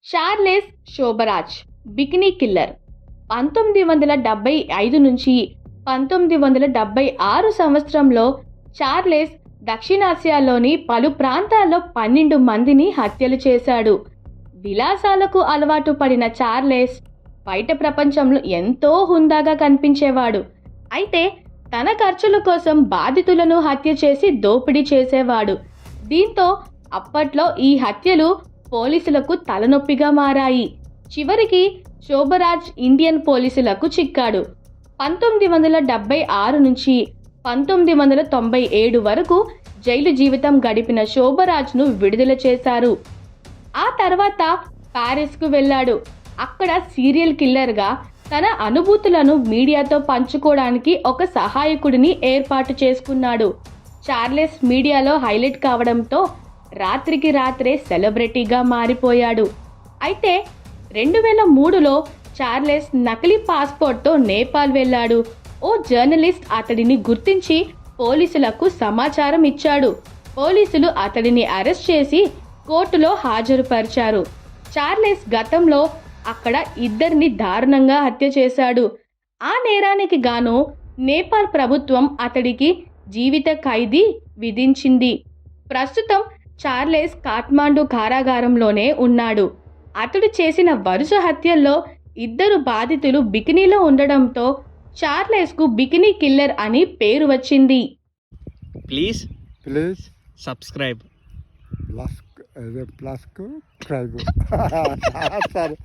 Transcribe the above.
Charles షోబరాజ్ bikini killer 1975 నుంచి 1976 సంవత్సరంలో Charles దక్షిణాసియాలోని పలు ప్రాంతాల్లో 12 మందిని హత్యలు చేశాడు. విలాసాలకు అలవాటు పడిన చార్లెస్ బయట ప్రపంచంలో ఎంతో హుందాగా కనిపించేవాడు. అయితే తన ఖర్చుల కోసం బాధితులను హత్య చేసి దోపిడీ చేసేవాడు. దీంతో అప్పట్లో ఈ హత్యలు పోలీసులకు తలనొప్పిగా మారాయి. చివరికి శోభరాజ్ ఇండియన్ పోలీసులకు చిక్కాడు. 1976 నుంచి 1997 వరకు జైలు జీవితం గడిపిన శోభరాజ్ను విడుదల చేశారు. ఆ తర్వాత ప్యారిస్కు వెళ్ళాడు. అక్కడ సీరియల్ కిల్లర్గా తన అనుభూతులను మీడియాతో పంచుకోవడానికి ఒక సహాయకుడిని ఏర్పాటు చేసుకున్నాడు. చార్లెస్ మీడియాలో హైలైట్ కావడంతో రాత్రికి రాత్రే సెలబ్రిటీగా మారిపోయాడు. అయితే 2003లో చార్లెస్ నకిలీ పాస్పోర్ట్తో నేపాల్ వెళ్ళాడు. ఓ జర్నలిస్ట్ అతడిని గుర్తించి పోలీసులకు సమాచారం ఇచ్చాడు. పోలీసులు అతడిని అరెస్ట్ చేసి కోర్టులో హాజరుపరిచారు. చార్లెస్ గతంలో అక్కడ ఇద్దరిని దారుణంగా హత్య చేశాడు. ఆ నేరానికి గాను నేపాల్ ప్రభుత్వం అతడికి జీవిత ఖైదీ విధించింది. ప్రస్తుతం చార్లెస్ కాఠ్మాండు కారాగారంలోనే ఉన్నాడు. అతడు చేసిన వరుస హత్యల్లో ఇద్దరు బాధితులు బికినీలో ఉండడంతో చార్లెస్కు బికినీ కిల్లర్ అని పేరు వచ్చింది. Please please subscribe. Plus tribe సరే